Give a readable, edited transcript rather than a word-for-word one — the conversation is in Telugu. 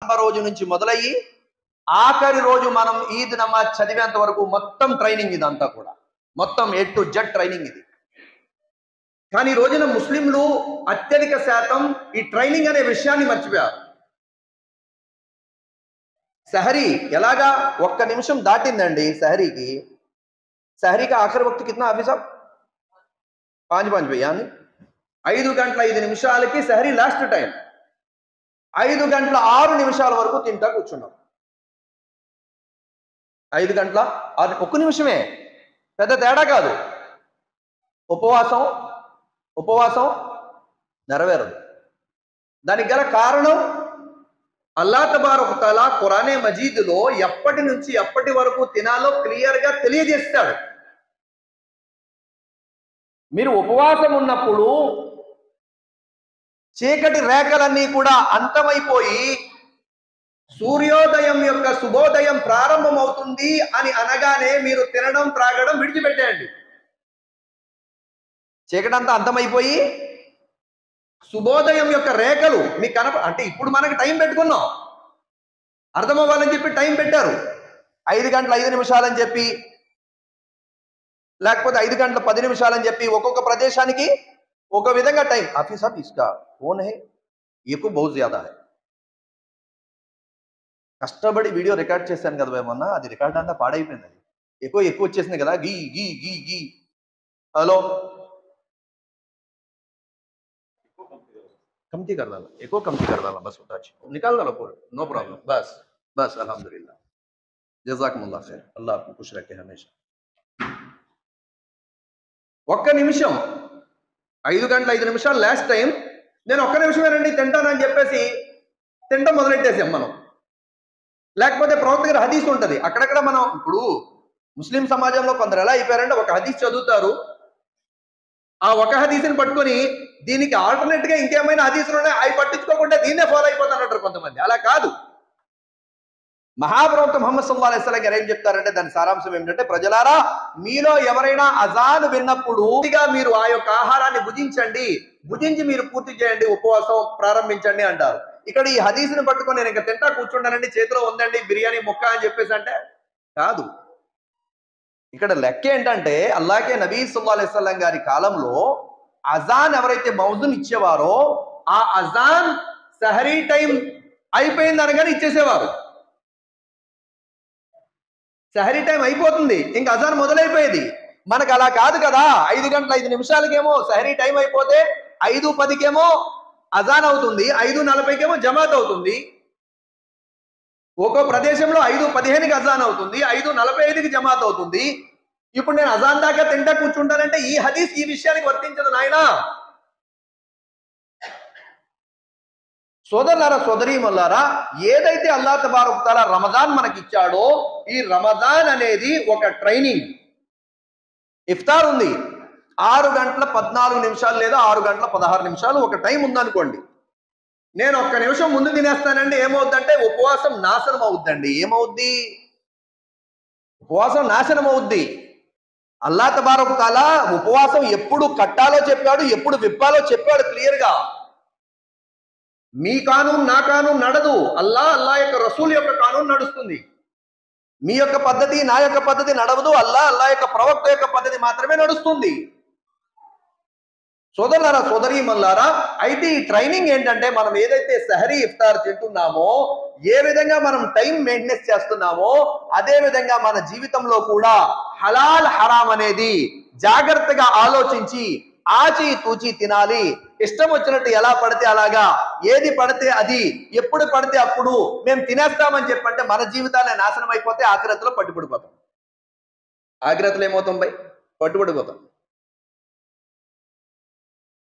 ప్రారంభ రోజు నుంచి మొదలయ్యి ఆఖరి రోజు మనం ఈద్ నమాజ్ చదివేంత వరకు మొత్తం ట్రైనింగ్ ఇదంతా కూడా, మొత్తం A to Z ట్రైనింగ్ ఇది. కానీ ఈ రోజున ముస్లింలు అత్యధిక శాతం ఈ ట్రైనింగ్ అనే విషయాన్ని మర్చిపోయారు. सहरी ఎలాగా ఒక్క నిమిషం దాటిందండి सहरीకి ఆఖరి వక్తు కిतना हाफिज साहब 5 यानी 5 గంటల 5 నిమిషాలకి सहरी లాస్ట్ టైం 5 గంటల 6 నిమిషాల వరకు తింటా కూర్చున్నాం. 5 గంటల ఒక్క నిమిషమే, పెద్ద తేడా కాదు. ఉపవాసం నెరవేరదు. దానికి గల కారణం అల్లాహ్ తబారక తఆలా ఖురానే మజీద్లో ఎప్పటి నుంచి ఎప్పటి వరకు తినాలో క్లియర్ గా తెలియజేస్తాడు. మీరు ఉపవాసం ఉన్నప్పుడు చీకటి రేఖలన్నీ కూడా అంతమైపోయి సూర్యోదయం యొక్క శుభోదయం ప్రారంభమవుతుంది అని అనగానే మీరు తినడం త్రాగడం విడిచిపెట్టండి. చీకటంతా అంతమైపోయి శుభోదయం యొక్క రేఖలు మీకు అంటే ఇప్పుడు మనకి టైం పెట్టుకున్నాం, అర్థమవ్వాలని చెప్పి టైం పెట్టారు. 5 గంటల 5 నిమిషాలని చెప్పి, లేకపోతే 5 గంటల 10 నిమిషాలని చెప్పి ఒక్కొక్క ప్రదేశానికి ఒక విధంగా టైం. ఆఫీస్ సాబ్ ఇస్కా ఫోన్ హై ఎక్కువ బహుత్ జ్యాదా హై. కష్టపడి వీడియో రికార్డ్ చేశాను కదా మొన్న, అది రికార్డ్ అంతా పాడైపోయింది. అది ఎక్కువ వచ్చేసింది కదా, గీ గీ గీ గీ. హలో कमती कर डाला, एको कमती कर डाला, बस होता है, निकाल डालो पूरा, नो प्रॉब्लम. बस अल्हम्दुलिल्लाह, जज़ाकुमुल्लाह खैर, अल्लाह आपको खुश रखे हमेशा. ఒక్క నిమిషం 5 గంటల 5 నిమిషాలు లాస్ట్ టైం. నేను ఒక్క నిమిషమేనండి తింటానని చెప్పేసి తింటాం మొదలెట్టేసాం మనం. లేకపోతే ప్రవక్త గారి హదీస్ ఉంటుంది అక్కడక్కడ. మనం ఇప్పుడు ముస్లిం సమాజంలో కొందరు ఎలా అయిపోయారంటే ఒక హదీస్ చదువుతారు, ఆ ఒక హదీస్ని పట్టుకొని దీనికి ఆల్టర్నేట్ గా ఇంకేమైనా హదీసులు ఉన్నాయి అవి పట్టించుకోకుండా దీన్నే ఫాలో అయిపోతానంటారు కొంతమంది. అలా కాదు. మహాప్రవక్త ముహమ్మద్ సల్లల్లాహు అలైహి వసల్లం గారు ఏం చెప్తారంటే దాని సారాంశం ఏమిటంటే, ప్రజలారా మీలో ఎవరైనా అజాన్ విన్నప్పుడు మీరు ఆ యొక్క ఆహారాన్ని భుజించి మీరు పూర్తి చేయండి, ఉపవాసం ప్రారంభించండి అంటారు. ఇక్కడ ఈ హదీసుని పట్టుకొని నేను ఇంకా తింటా కూర్చుంటానండి, చేతిలో ఉందండి బిర్యానీ ముక్క అని చెప్పేసి అంటే కాదు. ఇక్కడ లెక్క ఏంటంటే అల్లాహ్కే నబీ సల్లల్లాహు అలైహి వసల్లం గారి కాలంలో అజాన్ ఎవరైతే మౌజున్ ఇచ్చేవారో ఆ అజాన్ సహరీ టైం అయిపోయింది అనగానే ఇచ్చేసేవారు. సహరీ టైం అయిపోతుంది, ఇంకా అజాన్ మొదలైపోయేది. మనకు అలా కాదు కదా. 5 గంటల 5 నిమిషాలకేమో సహరీ టైం అయిపోతే 5:10కేమో అజాన్ అవుతుంది, 5:40కేమో జమాత్ అవుతుంది. ఒక్కో ప్రదేశంలో 5:15కి అజాన్ అవుతుంది, 5:45కి జమాత్ అవుతుంది. ఇప్పుడు నేను అజాన్ దాకా తింటా కూర్చుంటానంటే ఈ హదీస్ ఈ విషయానికి వర్తించదు నాయనా. సోదరులారా సోదరీమణులారా, ఏదైతే అల్లాహ్ తబారక తఆలా రమజాన్ మనకిచ్చాడో ఈ రమజాన్ అనేది ఒక ట్రైనింగ్. ఇఫ్తార్ ఉంది 6 గంటల 14 నిమిషాలు లేదా 6 గంటల 16 నిమిషాలు ఒక టైం ఉందనుకోండి. నేను ఒక్క నిమిషం ముందు తినేస్తానండి, ఏమవుద్దంటే ఉపవాసం నాశనం అవుద్దండి. ఏమవుద్ది? ఉపవాసం నాశనం అవుద్ది. అల్లాహ్ తబారక తఆలా ఉపవాసం ఎప్పుడు కట్టాలో చెప్పాడు, ఎప్పుడు విప్పాలో చెప్పాడు క్లియర్గా. మీ కానూన్ నా కానూన్ నడదు, అల్లాహ్ యొక్క రసూల్ యొక్క కానూన్ నడుస్తుంది. మీ యొక్క పద్ధతి నా యొక్క పద్ధతి నడవదు, అల్లాహ్ యొక్క ప్రవక్త యొక్క పద్ధతి మాత్రమే నడుస్తుంది. సోదరులారా సోదరీమణులారా, అయితే ఈ ట్రైనింగ్ ఏంటంటే మనం ఏదైతే సహరీ ఇఫ్తార్ తింటున్నామో, ఏ విధంగా మనం టైం మెయింటెనెన్స్ చేస్తున్నామో అదే విధంగా మన జీవితంలో కూడా హలాల్ హరామ్ అనేది జాగ్రత్తగా ఆలోచించి ఆచి తూచి తినాలి. ఇష్టం వచ్చినట్టు ఎలా పడితే అలాగా, ఏది పడితే అది, ఎప్పుడు పడితే అప్పుడు మేము తినేస్తామని చెప్పంటే మన జీవితాలే నాశనం అయిపోతే ఆఖిరత్తులో పట్టుబడిపోతాం. ఆఖిరత్తులో ఏమవుతాం భయ్? పట్టుబడిపోతాం.